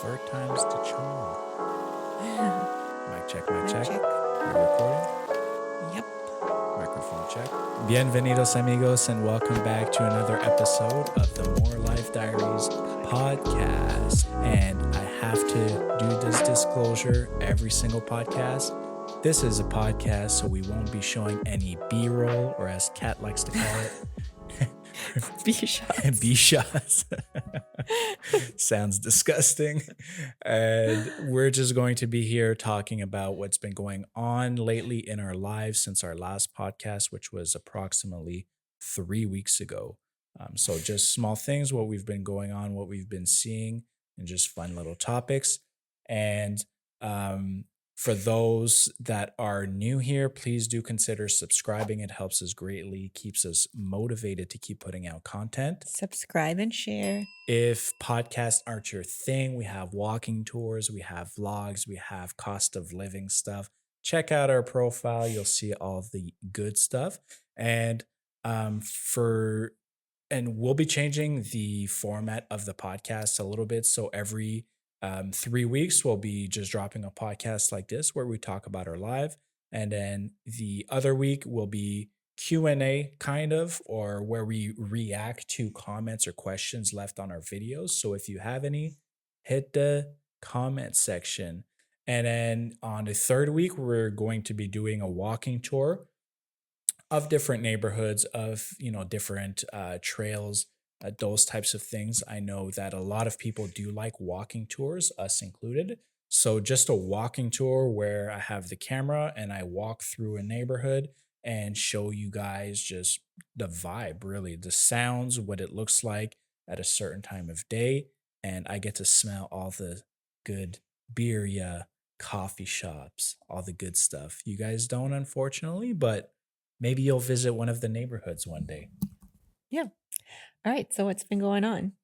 Third time's the charm. Mic check, mic Mic check. check. We're recording. Yep. Microphone check. Bienvenidos, amigos, and welcome back to another episode of the More Life Diaries podcast. And I have to do this disclosure every single podcast. This is a podcast, so we won't be showing any B-roll, or as Kat likes to call it, B-shots. B-shots. Sounds disgusting. And we're just going to be here talking about what's been going on lately in our lives since our last podcast, which was approximately 3 weeks ago. So just small things, what we've been going on, what we've been seeing, and just fun little topics. And for those that are new here, please do consider subscribing. It helps us greatly, keeps us motivated to keep putting out content. Subscribe and share. If podcasts aren't your thing, we have walking tours, we have vlogs, we have cost of living stuff. Check out our profile. You'll see all the good stuff. And we'll be changing the format of the podcast a little bit. So every 3 weeks, we'll be just dropping a podcast like this where we talk about our life. And then the other week will be Q&A kind of, or where we react to comments or questions left on our videos. So if you have any, hit the comment section. And then on the third week, we're going to be doing a walking tour of different neighborhoods, of different trails, those types of things. I know that a lot of people do like walking tours, us included. So just a walking tour where I have the camera and I walk through a neighborhood and show you guys just the vibe, really, the sounds, what it looks like at a certain time of day. And I get to smell all the good birria, coffee shops, all the good stuff. You guys don't, unfortunately, but maybe you'll visit one of the neighborhoods one day. Yeah. All right. So what's been going on?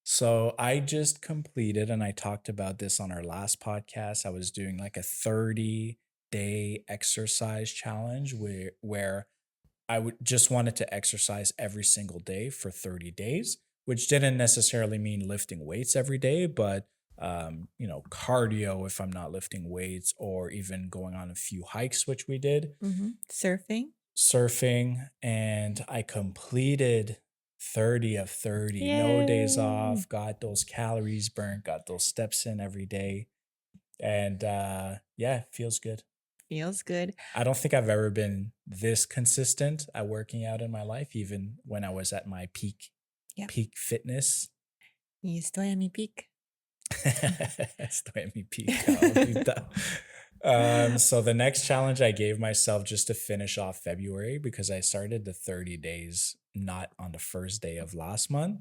So I just completed, and I talked about this on our last podcast, I was doing like a 30-day exercise challenge where I would just wanted to exercise every single day for 30 days, which didn't necessarily mean lifting weights every day, but cardio if I'm not lifting weights, or even going on a few hikes, which we did. Surfing, and I completed 30 of 30. No days off, got those calories burnt, got those steps in every day. And yeah, feels good. Feels good. I don't think I've ever been this consistent at working out in my life, even when I was at my peak fitness. Y estoy a mi peak. Estoy en mi peak. So the next challenge I gave myself, just to finish off February, because I started the 30 days not on the first day of last month,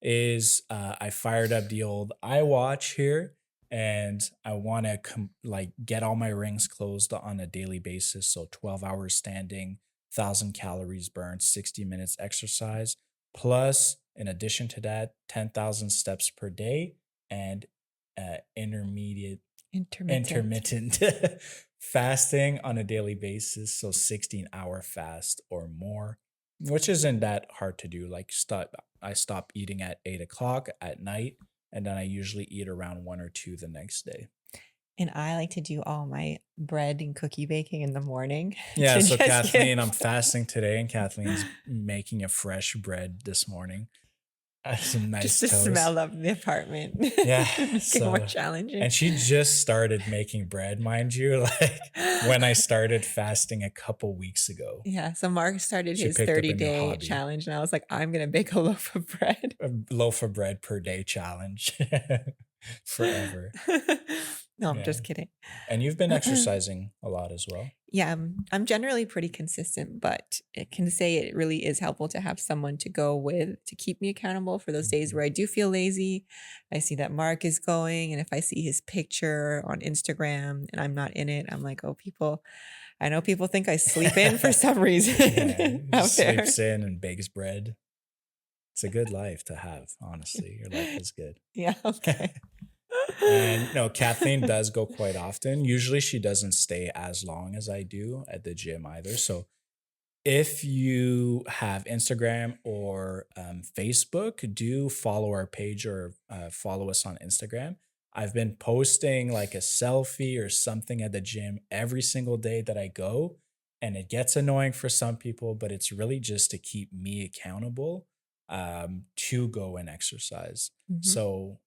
is I fired up the old iWatch here, and I want to get all my rings closed on a daily basis. So 12 hours standing, 1,000 calories burned, 60 minutes exercise, plus in addition to that, 10,000 steps per day, and intermittent fasting on a daily basis. So 16-hour fast or more, which isn't that hard to do. I stop eating at 8 o'clock at night, and then I usually eat around 1 or 2 the next day. And I like to do all my bread and cookie baking in the morning. Yeah, so Kathleen, I'm fasting today, and Kathleen's making a fresh bread this morning. Some nice just to toast. Smell up the apartment. Yeah, Make it more challenging. And she just started making bread, mind you, like when I started fasting a couple weeks ago. Yeah, so Mark started his 30-day challenge, and I was like, I'm gonna bake a loaf of bread. A loaf of bread per day challenge. Forever. No, I'm just kidding. And you've been exercising a lot as well. Yeah, I'm generally pretty consistent, but I can say it really is helpful to have someone to go with to keep me accountable for those days where I do feel lazy. I see that Mark is going, and if I see his picture on Instagram and I'm not in it, I'm like, oh, I know people think I sleep in for some reason. Yeah, sleeps in and bakes bread. It's a good life to have, honestly. Your life is good. Yeah, okay. And no, Kathleen does go quite often. Usually she doesn't stay as long as I do at the gym either. So if you have Instagram or Facebook, do follow our page, or follow us on Instagram. I've been posting like a selfie or something at the gym every single day that I go. And it gets annoying for some people, but it's really just to keep me accountable to go and exercise. Mhm. So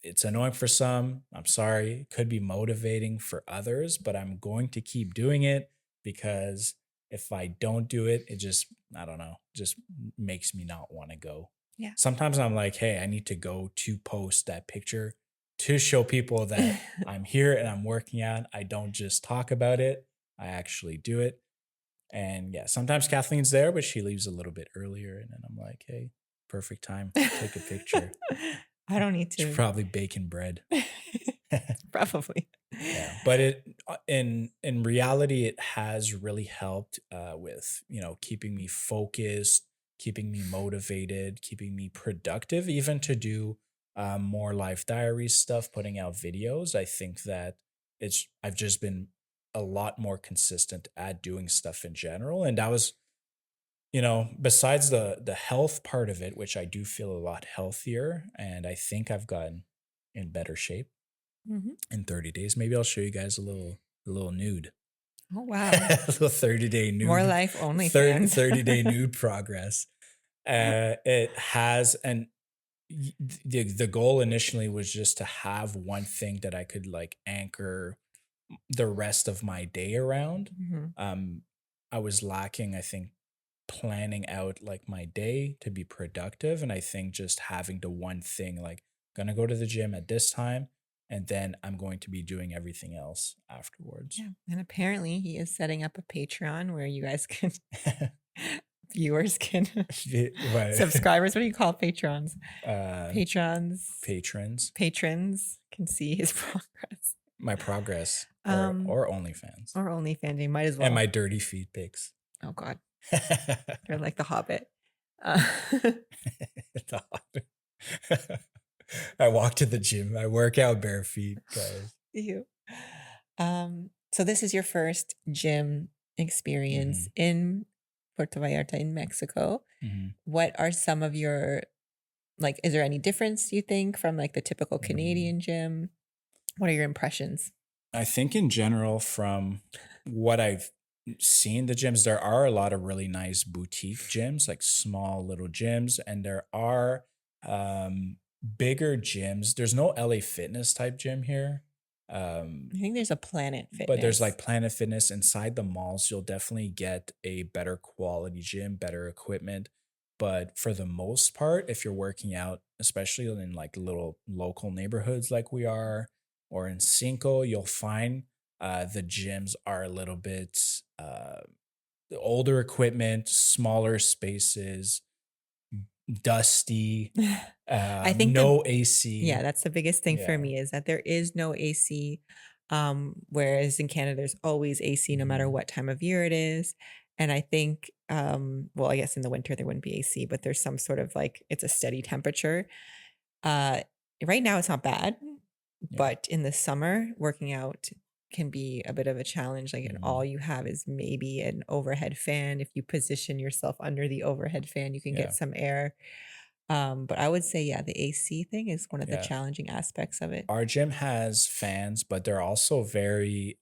it's annoying for some. I'm sorry. It could be motivating for others, but I'm going to keep doing it because if I don't do it, it just, I don't know, just makes me not want to go. Yeah. Sometimes I'm like, hey, I need to go to post that picture to show people that I'm here and I'm working out. I don't just talk about it, I actually do it. And yeah, sometimes Kathleen's there, but she leaves a little bit earlier. And then I'm like, hey, perfect time. Take a picture. I don't need She's to. probably baking bread. Probably. Yeah, but it in reality, it has really helped with keeping me focused, keeping me motivated, keeping me productive, even to do more life diary stuff, putting out videos. I think that I've just been a lot more consistent at doing stuff in general, and that was besides the health part of it, which I do feel a lot healthier, and I think I've gotten in better shape Mhm. in 30 days. Maybe I'll show you guys a little nude. Oh, wow. A little 30-day More nude, life only 30, fans. 30-day nude progress. It has, and the goal initially was just to have one thing that I could like anchor the rest of my day around. Mhm. Um, I was lacking, I think, planning out like my day to be productive. And I think just having the one thing, like, gonna go to the gym at this time, and then I'm going to be doing everything else afterwards. Yeah. And apparently he is setting up a Patreon where you guys can, viewers can, But subscribers, what do you call patrons? uh Patrons, patrons, patrons can see his progress. my progress, or Um, or OnlyFans, or OnlyFans, you might as and well. my dirty feet pics. Oh God, they're like the Hobbit. Uh, The Hobbit. I walk to the gym. I work out bare feet, guys. you. So this is your first gym experience Hmm. in Puerto Vallarta in Mexico. Hmm. What are some of your like? Is there any difference you think from like the typical Hmm. Canadian gym? What are your impressions? I think in general, from what I've seen, the gyms, there are a lot of really nice boutique gyms, like small little gyms, and there are bigger gyms. There's no LA Fitness type gym here. I think there's a Planet But there's Fitness. like Planet Fitness inside the malls. You'll definitely get a better quality gym, better equipment. But for the most part, if you're working out, especially in like little local neighborhoods like we are, or in Cinco, you'll find the gyms are a little bit the older equipment, smaller spaces, dusty, I think the no yeah, AC. that's the biggest thing for Yeah. me is that there is no AC. Whereas in Canada, there's always AC no matter Mhm. what time of year it is. And I think, well, I guess in the winter there wouldn't be AC, but there's some sort of like it's a steady temperature. Uh, right now it's not bad, Yeah. but in the summer, working out can be a bit of a challenge. Like, and all Mhm. you have is maybe an overhead fan. If you position yourself under the overhead fan, you can get Yeah. some air. But I would say, yeah, the AC thing is one of the Yeah. challenging aspects of it. Our gym has fans, but they're also very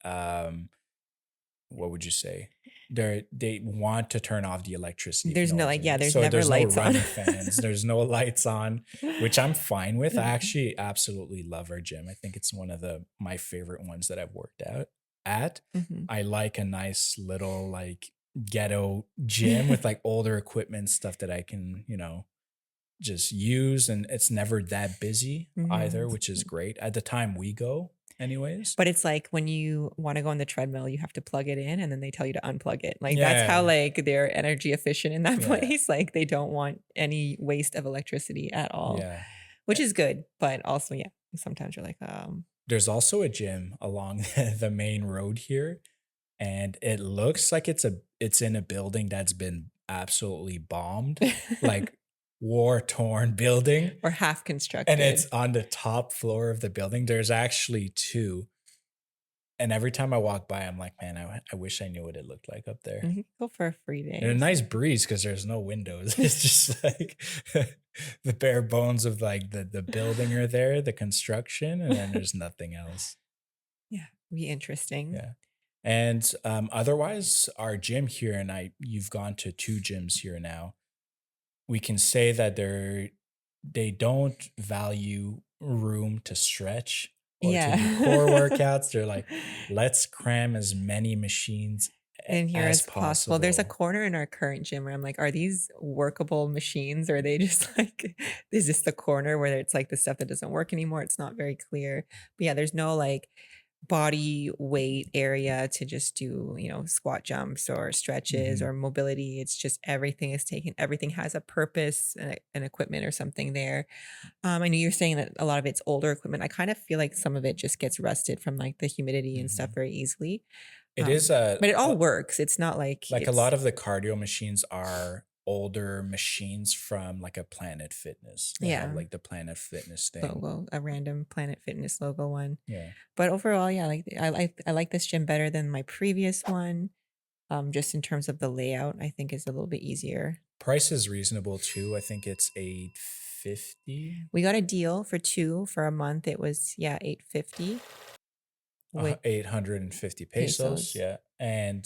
what would you say? They want to turn off the electricity if you There's know no what I'm like, yeah, saying. there's So never there's no lights on. running fans, there's no lights on, which I'm fine with. I actually absolutely love our gym. I think it's one of the my favorite ones that I've worked out at. Mhm. I like a nice little like ghetto gym with like older equipment stuff that I can, just use, and it's never that busy either, Mhm. which is great. At the time we go anyways. But it's like when you wanna go on the treadmill, you have to plug it in and then they tell you to unplug it. Like, that's how, Yeah. like, they're energy efficient in that Yeah. place. Like, they don't want any waste of electricity at all, Yeah. which is good, but also, yeah, sometimes you're like, There's also a gym along the main road here, and it looks like it's in a building that's been absolutely bombed, like war-torn building, or half and it's constructed. on the top floor of the building. There's actually 2. And every time I walk by, I'm like, man, I wish I knew what it looked like up there. Go for a free And a day. nice breeze because there's no windows. It's just like the bare bones of like the building are there, the construction, and then there's nothing else. Yeah, be interesting. Yeah. And otherwise, our gym here, and you've gone to two gyms here now. We can say that they don't value room to stretch or to do core Yeah. workouts. They're like, let's cram as many machines In here as as possible. There's a possible. corner in our current gym where I'm like, are these workable machines? Or are they just like, is this the corner where it's like the stuff that doesn't work anymore? It's not very clear. But yeah, there's no like body weight area to just do, squat jumps or stretches Mhm. or mobility. It's just everything is taken, everything has a purpose and an equipment or something there. I know you're saying that a lot of it's older equipment. I kind of feel like some of it just gets rusted from like the humidity and stuff Mhm. very easily. It is But it all works. It's not like like a lot it's of the cardio machines are older machines from like a Planet Fitness. They have yeah, like the Planet Fitness thing. logo, a random Planet Fitness logo one. Yeah. But overall, yeah, like I like this gym better than my previous one. Just in terms of the layout, I think is a little bit easier. Price is reasonable too. I think it's 850. We got a deal for two for a month. It was 850 with 850 pesos, pesos. yeah. And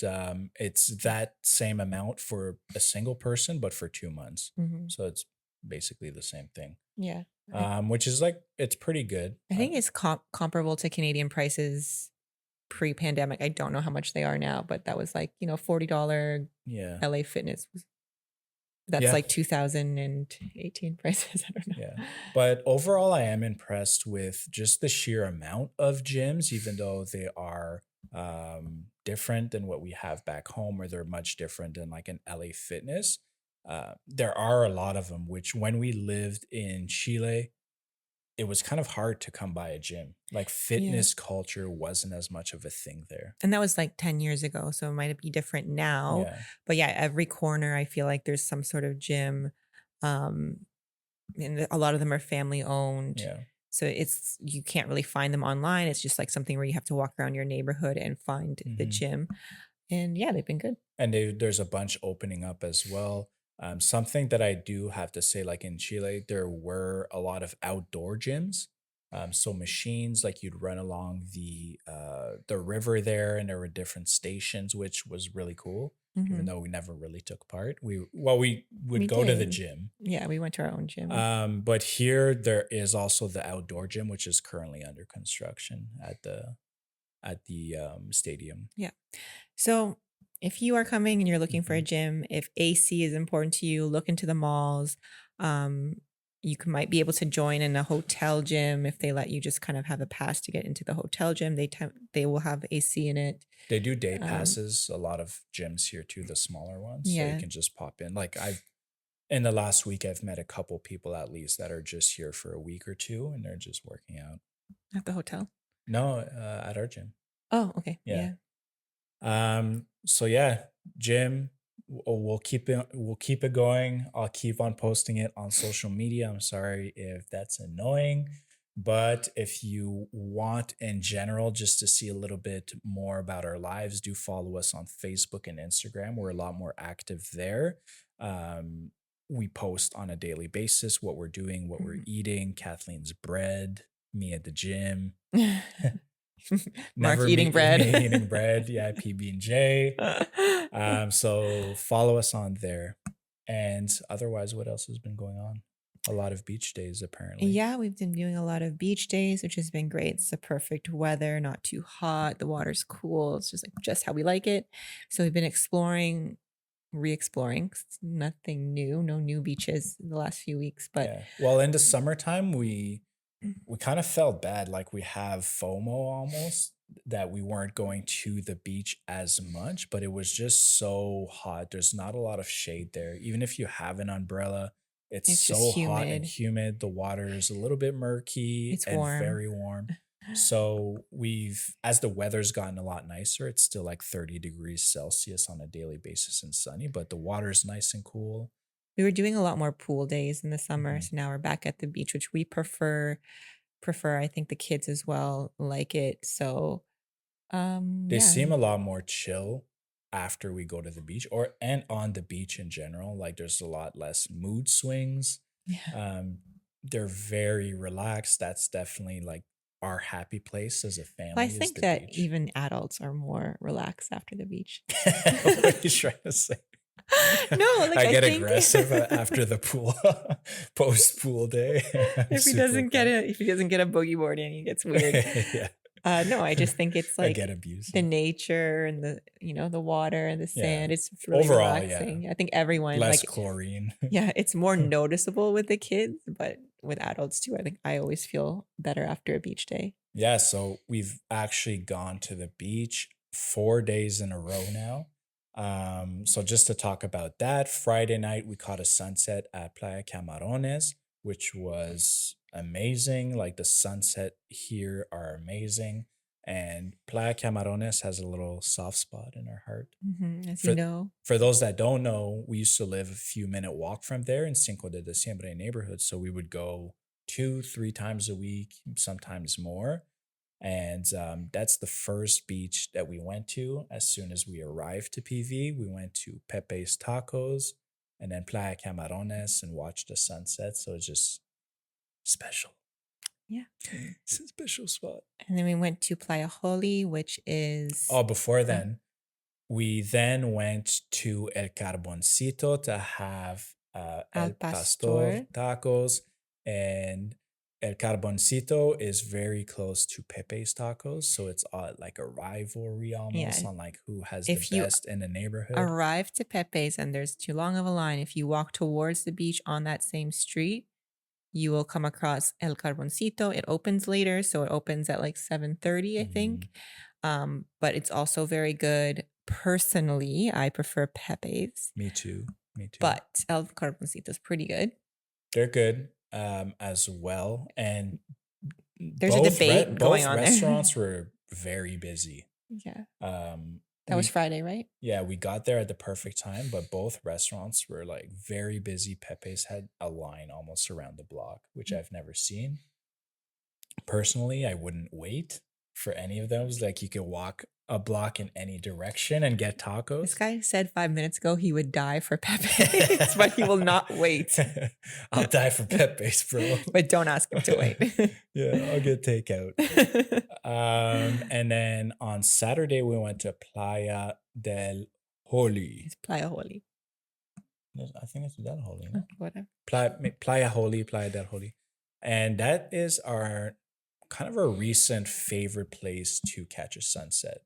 it's that same amount for a single person, but for 2 months. Hmm. So it's basically the same thing. Yeah, Which is like it's pretty good. I think it's comparable to Canadian prices pre-pandemic. I don't know how much they are now, but that was like, $40 Yeah. LA Fitness. That's Yeah. like 2018 prices. I don't Yeah. know. But overall, I am impressed with just the sheer amount of gyms, even though they are different than what we have back home, or they're much different than like an LA Fitness. There are a lot of them, which when we lived in Chile, it was kind of hard to come by a gym. Like Yeah. fitness culture wasn't as much of a thing there. And that was like 10 years ago. So it might be different now. Yeah. But yeah, every corner, I feel like there's some sort of gym. Um, and a lot of them are family owned. Yeah. So you can't really find them online. It's just like something where you have to walk around your neighborhood and find the Hmm. gym. And yeah, they've been good. And there's a bunch opening up as well. Something that I do have to say, like in Chile, there were a lot of outdoor gyms. So machines like you'd run along the river there, and there were different stations, which was really cool. Even Hmm. though we never really took part, we would We go to the did. gym. Yeah, we went to our own gym. But here there is also the outdoor gym, which is currently under construction at the stadium. Yeah. So if you are coming and you're looking for a Mhm. gym, if AC is important to you, look into the malls. Might be able to join in a hotel gym if they let you just kind of have a pass to get into the hotel gym. They will have AC in it. They do day Um, passes, a lot of gyms here too, the smaller ones, so you yeah, can just pop in. Like I've in the last week, I've met a couple people at least that are just here for a week or two, and they're just working out. at the hotel. No, at our gym. Oh, okay. Yeah. Yeah. So yeah, gym. We'll keep it going. I'll keep on posting it on social media. I'm sorry if that's annoying, but if you want in general just to see a little bit more about our lives, do follow us on Facebook and Instagram. We're a lot more active there. Um, we post on a daily basis what we're doing, what we're Mhm. eating, Kathleen's bread, me at the gym. Mark Never eating me eating bread. bread. Yeah, PB&J. So follow us on there. And otherwise, what else has been going on? A lot of beach days, apparently. Yeah, we've been doing a lot of beach days, which has been great. It's the perfect weather, not too hot. The water's cool. It's just how we like it. So we've been exploring, re-exploring. Nothing new, no new beaches in the last few weeks, but Yeah. Well, in the summertime, we kind of felt bad, like we have FOMO almost, that we weren't going to the beach as much, but it was just so hot. There's not a lot of shade there. Even if you have an umbrella, it's it's just so hot and humid. humid. The water is a little bit murky It's and warm. very warm. So as the weather's gotten a lot nicer, it's still like 30 degrees Celsius on a daily basis and sunny, but the water's nice and cool. We were doing a lot more pool days in the summer, Mhm. so now we're back at the beach, which we prefer. I think the kids as well like it. So They Yeah. seem a lot more chill after we go to the beach or and on the beach in general. Like there's a lot less mood swings. Yeah. Um, they're very relaxed. That's definitely like our happy place as a Well, I family is think the that beach. even adults are more relaxed after the beach. What are you trying to say? No, like, I I get think aggressive after the pool, post pool day. I'm super calm. if he doesn't get a boogie board in, he gets weird. Yeah, No, I just think it's I like get the abusive. nature and the water and the Yeah, sand. It's really overall, yeah, relaxing. I think everyone less like chlorine. yeah, it's more noticeable with the kids, but with adults too. I think I always feel better after a beach day. Yeah, so we've actually gone to the beach 4 days in a row now. So just to talk about that, Friday night we caught a sunset at Playa Camarones, which was amazing. Like the sunset here are amazing. And Playa Camarones has a little soft spot in our heart. As you For know. for those that don't know, we used to live a few minute walk from there in Cinco de Diciembre neighborhood. So we would go 2, 3 times a week, sometimes more. And that's the first beach that we went to as soon as we arrived to PV. We went to Pepe's Tacos and then Playa Camarones and watched the sunset. So it's just special. Yeah. It's a special spot. And then we went to Playa Holy, which Oh, is before uh, then, we then went to El Carboncito to have Al El Pastor Pastor. tacos. And El Carboncito is very close to Pepe's tacos. So it's like a rivalry almost Yeah. on like who has the If you best in the neighborhood. arrive to Pepe's and there's too long of a line, if you walk towards the beach on that same street, you will come across El Carboncito. It opens later, so it opens at like 7:30, I think. Mhm. But it's also very good. Personally, I prefer Pepe's, Me too. Me too. but El Carboncito is pretty good. They're good as well. And There's a debate going both on there. restaurants were very busy. Yeah. Um, That was we Friday, right? Yeah, we got there at the perfect time, but both restaurants were like very busy. Pepe's had a line almost around the block, which I've never seen. Personally, I wouldn't wait for any of those. Like you could walk a block in any direction and get This tacos. guy said 5 minutes ago he would die for Pepe's, but he will not wait. I'll die for Pepe's, bro. But don't ask him to wait. Yeah, I'll get takeout. And then on Saturday we went to Playa del Holy. It's Playa Holy. I think it's Del Holy, no? Whatever. Playa Holy, Playa del Holy. And that is our kind of a recent favorite place to catch a sunset.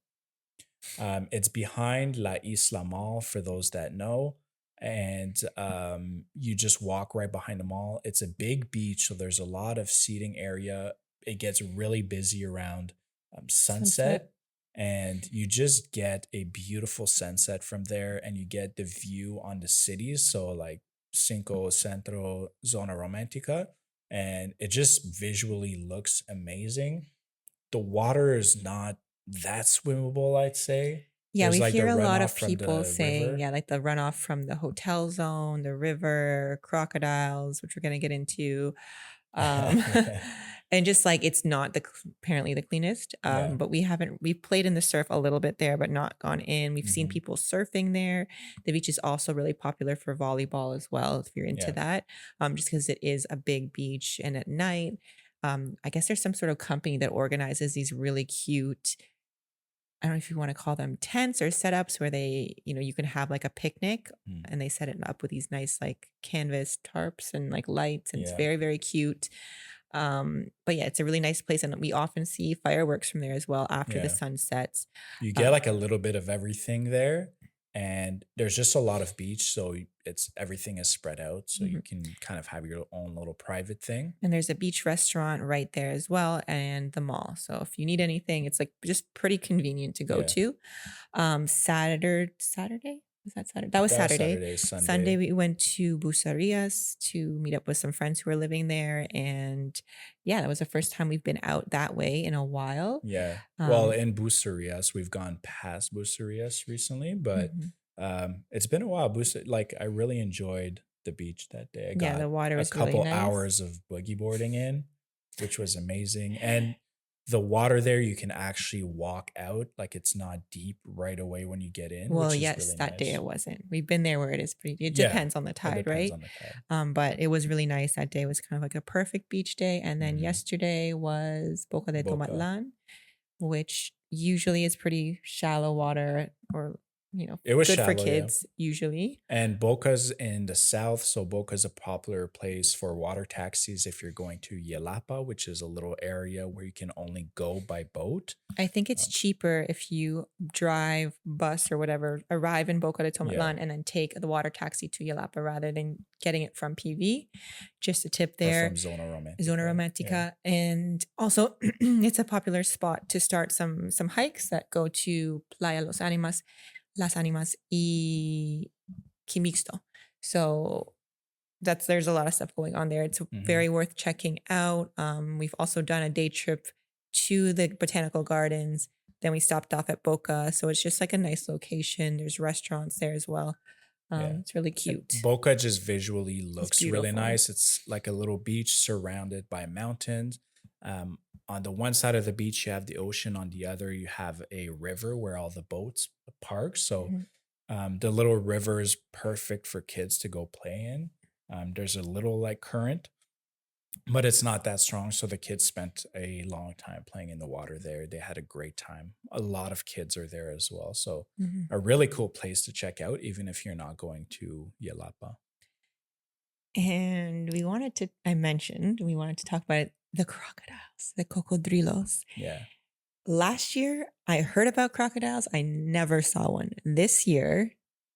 It's behind La Isla Mall for those that know. And you just walk right behind the mall. It's a big beach, so there's a lot of seating area. It gets really busy around sunset. Sunset. And you just get a beautiful sunset from there, and you get the view on the cities. So, like Cinco Centro, Zona Romantica, and it just visually looks amazing. The water is not that swimmable, I'd say. Yeah, There's we like the hear a lot runoff of from people the saying, river. yeah, like the runoff from the hotel zone, the river, crocodiles, which we're going to get into. Um, and just like it's not apparently the cleanest. Yeah. But we played in the surf a little bit there, but not gone in. We've seen Mhm. people surfing there. The beach is also really popular for volleyball as well, if you're into Yeah. that. Just because it is a big beach and at night. I guess there's some sort of company that organizes these really cute, I don't know if you want to call them tents or setups where you can have like a picnic Mm. and they set it up with these nice like canvas tarps and like lights and it's Yeah. very, very cute. But yeah, it's a really nice place and we often see fireworks from there as well after the Yeah. sun sets. You get Um, like a little bit of everything there, and there's just a lot of beach, so everything is spread out, so you mhm. can kind of have your own little private thing. And there's a beach restaurant right there as well and the mall. So if you need anything, it's like just pretty convenient to go Yeah. to. Saturday? Was that Saturday? That was That was Saturday. Saturday, Sunday, Sunday. we went to Bucerias to meet up with some friends who are living there. And yeah, that was the first time we've been out that way in a while. Yeah. Well, Um, in Bucerias, we've gone past Bucerias recently, but mhm. it's been a while. Like I really enjoyed the beach that day. I Yeah, got the water a was really couple nice. hours of boogie boarding in, which was amazing. And the water there, you can actually walk out. Like it's not deep right away when you get in, Well, which is yes, really that day nice. it wasn't. We've been there where it is pretty, it Yeah, depends on the it tide, depends right? on the tide. But it was really nice. That day was kind of like a perfect beach day. And then Hmm. yesterday was Boca de Boca. Tomatlan, which usually is pretty shallow water or, It was good for shallow, yeah. kids usually. And Boca's in the south, so Boca's a popular place for water taxis if you're going to Yelapa, which is a little area where you can only go by boat. I think it's Um, cheaper if you drive, bus or whatever, arrive in Boca de yeah, Tomatlan and then take the water taxi to Yelapa rather than getting it from PV. Just a tip or there. from Zona Zona Romantica. Yeah, Romantica. And also it's a popular spot to start some hikes that go to Playa Las Animas y Quimixto. So there's a lot of stuff going on there. It's hmm very worth checking out. We've also done a day trip to the botanical gardens. Then we stopped off at Boca. So it's just like a nice location. There's restaurants there as well. yeah. It's really cute. Boca just visually It's looks really beautiful. nice. It's like a little beach surrounded by mountains. On the one side of the beach, you have the ocean. On the other, you have a river where all the boats park. So Mhm. the little river is perfect for kids to go play in. There's a little like current, but it's not that strong. So the kids spent a long time playing in the water there. They had a great time. A lot of kids are there as well. So Mhm. a really cool place to check out, even if you're not going to Yelapa. And I mentioned, we wanted to talk about the crocodiles, the cocodrilos. Yeah. Last year, I heard about crocodiles. I never saw one. This year,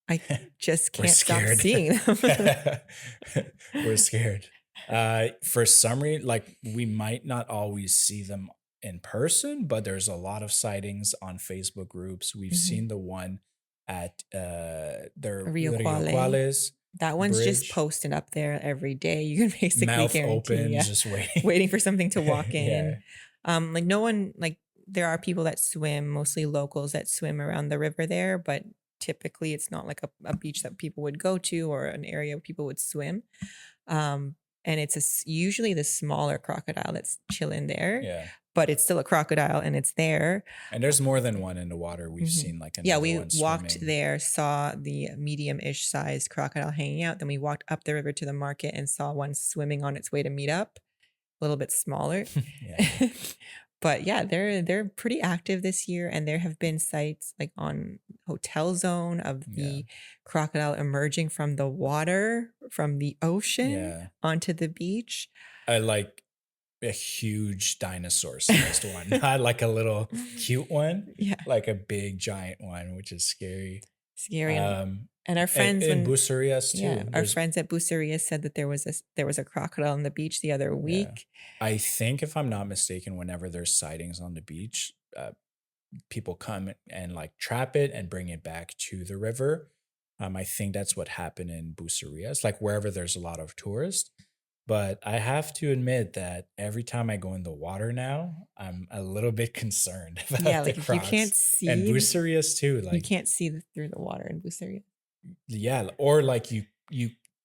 I just We're can't stop scared. seeing them. We're scared. For some reason, like we might not always see them in person, but there's a lot of sightings on Facebook groups. We've Mhm. seen the one at the Rio Rio Quale. Quales That one's just bridge, posted up there every day. You can basically mouth guarantee, open, yeah, just waiting. waiting for something to walk in. Yeah, Like no one, like there are people that swim, mostly locals that swim around the river there, but typically it's not like a beach that people would go to or an area where people would swim. Um, and it's usually the smaller crocodile that's chilling there, yeah. but it's still a crocodile and it's there. And there's more than one in the water. We've Mhm. seen like Yeah, another we one walked swimming. there, saw the medium-ish sized crocodile hanging out. Then we walked up the river to the market and saw one swimming on its way to meet up, a little bit smaller. Yeah, But yeah, they're pretty active this year, and there have been sites like on Hotel Zone of yeah, the crocodile emerging from the water, from the ocean yeah. onto the beach. I like a huge dinosaur sized one, not like a little cute one, Yeah, like a big giant one, which is scary. scary. Um, And our and friends in when Bucerias Yeah, too. our There's friends at Buceria said that there was a crocodile on the beach the other yeah. week. I think if I'm not mistaken, whenever there's sightings on the beach, people come and like trap it and bring it back to the river. I think that's what happened in Bucerias, like wherever there's a lot of tourists. But I have to admit that every time I go in the water now, I'm a little bit concerned Yeah, about the like if you crocs can't and see, Bucerias too. you Like, can't see through the water in Buceria. yeah, or like you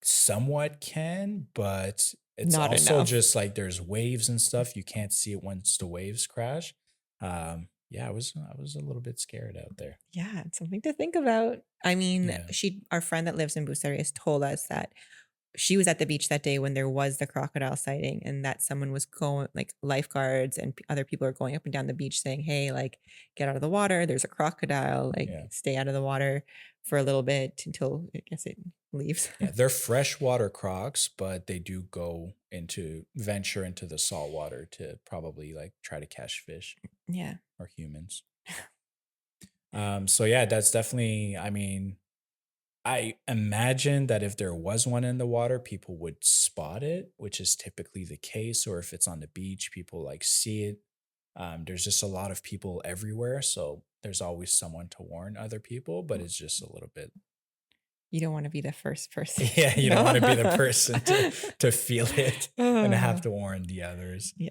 somewhat can, but it's Not also enough. just like there's waves and stuff. You can't see it once the waves crash. Yeah, I was a little bit scared out there. Yeah, it's something to think about. I mean, Yeah. our friend that lives in Buceria told us that she was at the beach that day when there was the crocodile sighting and that someone was going, like lifeguards and other people are going up and down the beach saying, hey, like get out of the water, there's a crocodile, like Yeah. stay out of the water for a little bit until I guess it leaves. Yeah, they're freshwater crocs, but they do go into venture into the salt water to probably like try to catch fish Yeah. or humans. So yeah, that's definitely, I mean, I imagine that if there was one in the water, people would spot it, which is typically the case. Or if it's on the beach, people like see it. There's just a lot of people everywhere, so there's always someone to warn other people, but it's just a little bit. You don't want to be the first person Yeah, to you don't want to be the know. person to feel it and have Uh, to warn the others. yeah.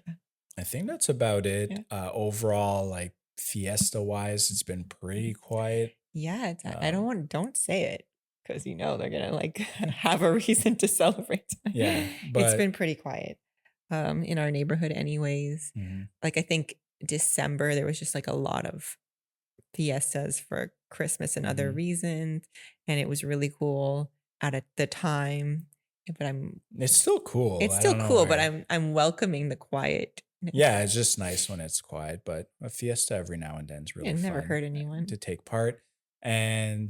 I think that's about it. Yeah. Overall, like fiesta wise, it's been pretty quiet. Yeah. I don't Um, don't say it because they're gonna like have a reason to celebrate. yeah, It's but been pretty quiet in our neighborhood anyways. mhm, Like I think December, there was just like a lot of fiestas for Christmas and other Mhm. reasons, and it was really cool the time. But It's still cool. it's I still don't know cool, but why. I'm welcoming the quiet. Yeah, it's just nice when it's quiet, but a fiesta every now and then is Yeah, really never fun hurt to anyone. take part. And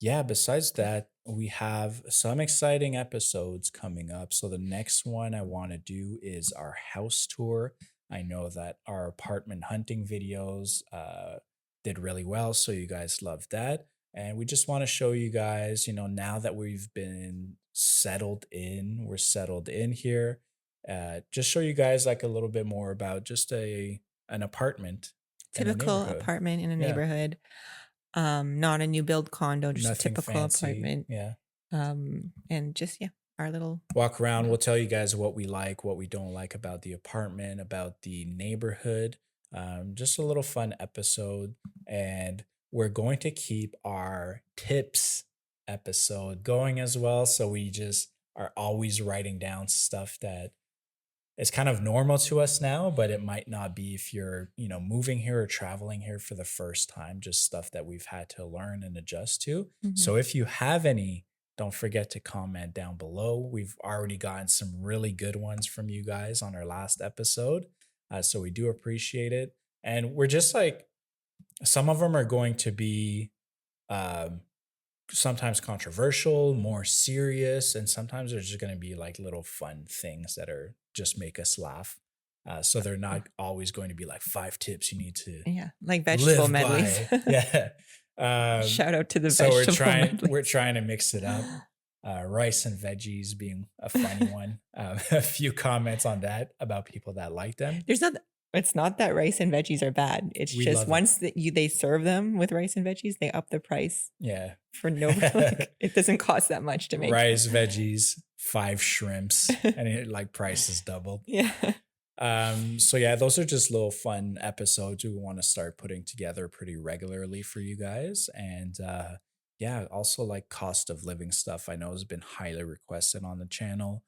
yeah, besides that, we have some exciting episodes coming up. So the next one I want to do is our house tour. I know that our apartment hunting videos did really well, so you guys loved that. And we just want to show you guys, now that we've been we're settled in here, just show you guys like a little bit more about just a an apartment in a Typical neighborhood. apartment in a Yeah, neighborhood. Not a new build condo, just a nothing typical fancy. apartment. Yeah. And just, yeah, our little Walk around, we'll tell you guys what we like, what we don't like about the apartment, about the neighborhood. Just a little fun episode. And we're going to keep our tips episode going as well. So we just are always writing down stuff that it's kind of normal to us now, but it might not be if you're, moving here or traveling here for the first time, just stuff that we've had to learn and adjust to. Mhm. So if you have any, don't forget to comment down below. We've already gotten some really good ones from you guys on our last episode. So we do appreciate it. And we're just like, some of them are going to be um, sometimes controversial, more serious, and sometimes there's just going to be like little fun things that are just make us laugh. So they're not always going to be like 5 tips you need to Yeah, like vegetable live medleys. by. Yeah. Shout out to the So we're vegetable trying we're medleys. trying to mix it up. Rice and veggies being a funny one. A few comments on that about people that like them. There's not It's not that rice and veggies are bad. It's We just love it. once that they serve them with rice and veggies, they up the price Yeah. for no like, it doesn't cost that much to make them. Rice, veggies, 5 shrimps, and it like price is doubled. Yeah. So yeah, those are just little fun episodes we want to start putting together pretty regularly for you guys. And yeah, also like cost of living stuff I know has been highly requested on the channel.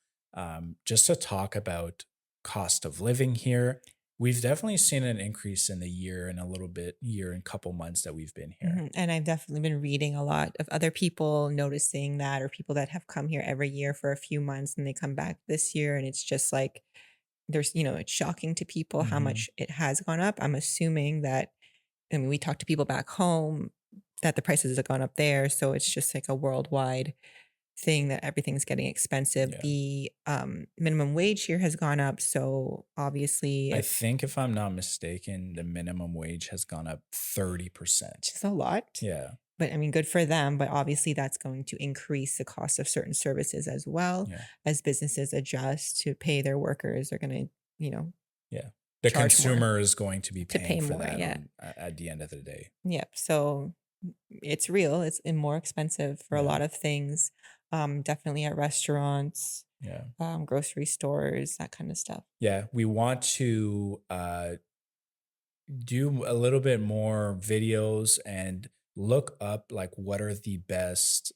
Just to talk about cost of living here. We've definitely seen an increase in the year and couple months that we've been here. Mhm, and I've definitely been reading a lot of other people noticing that, or people that have come here every year for a few months and they come back this year, and it's just like it's shocking to people how Hmm. much it has gone up. I'm assuming that, I mean, we talk to people back home that the prices have gone up there, so it's just like a worldwide thing that everything's getting expensive. Yeah. The minimum wage here has gone up, so I obviously think if I'm not mistaken, the minimum wage has gone up 30%. it's just a lot. Yeah. But I mean, good for them, but obviously that's going to increase the cost of certain services as well. Yeah. As businesses adjust to pay their workers, they're going to, Yeah. The charge more consumer is going to be to paying pay for more. that Yeah. at the end of the day. Yep. So it's real. It's more expensive for a Yeah. lot of things. Definitely at restaurants, Yeah. grocery stores, that kind of stuff. Yeah. We want to do a little bit more videos and look up like what are the best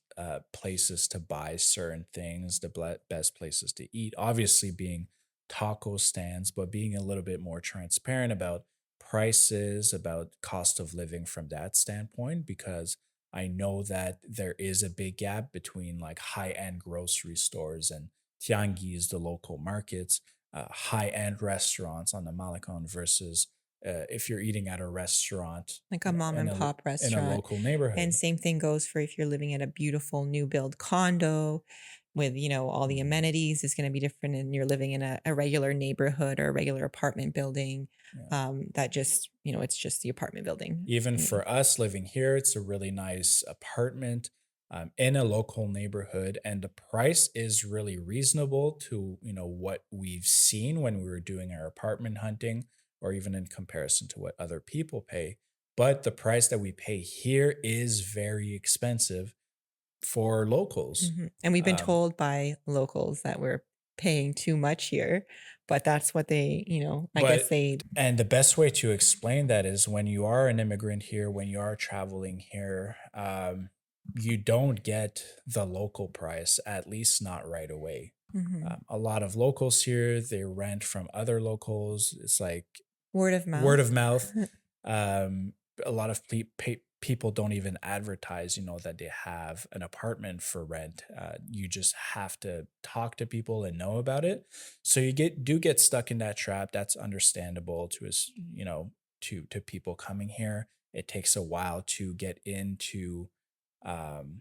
places to buy certain things, the best places to eat. Obviously, being taco stands, but being a little bit more transparent about prices, about cost of living from that standpoint, because I know that there is a big gap between like high end grocery stores and tianguis, the local markets, high end restaurants on the Malecon versus if you're eating at a restaurant Like a mom and pop in a restaurant. local And neighborhood. same thing goes for if you're living in a beautiful new build condo with, all the Mhm. amenities is going to be different. And you're living in a regular neighborhood or a regular apartment building. Yeah. That just, it's just the apartment building. Even for us living here, it's a really nice apartment in a local neighborhood, and the price is really reasonable to what we've seen when we were doing our apartment hunting, or even in comparison to what other people pay. But the price that we pay here is very expensive for locals. And we've been Um, told by locals that we're paying too much here, but that's what they, I guess But they, and the best way to explain that is when you are an immigrant here, when you are traveling here, you don't get the local price, at least not right away. Mhm. A lot of locals here, they rent from other locals. It's like Word of word mouth. of mouth. Um, a lot of people don't even advertise, that they have an apartment for rent. You just have to talk to people and know about it. So you get stuck in that trap. That's understandable to us, to people coming here. It takes a while to get into um,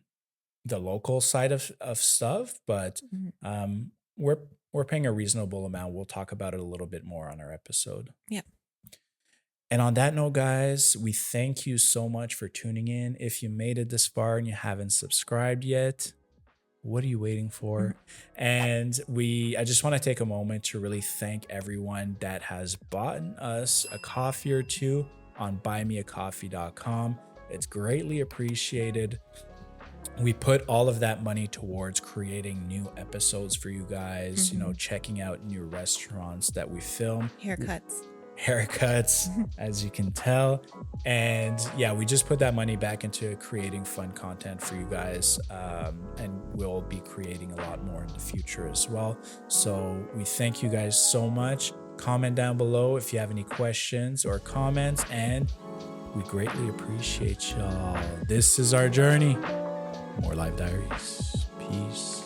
the local side of stuff, but Mhm. um, we're we're paying a reasonable amount. We'll talk about it a little bit more on our episode. Yeah. And on that note, guys, we thank you so much for tuning in. If you made it this far and you haven't subscribed yet, what are you waiting Mhm. for? And I just want to take a moment to really thank everyone that has bought us a coffee or two on buymeacoffee.com. It's greatly appreciated. We put all of that money towards creating new episodes for you guys, Mhm. checking out new restaurants that we film, Haircuts. haircuts, as you can tell. And yeah, we just put that money back into creating fun content for you guys. And we'll be creating a lot more in the future as well. So we thank you guys so much. Comment down below if you have any questions or comments, and we greatly appreciate y'all. This is our journey. More Life Diaries. Peace.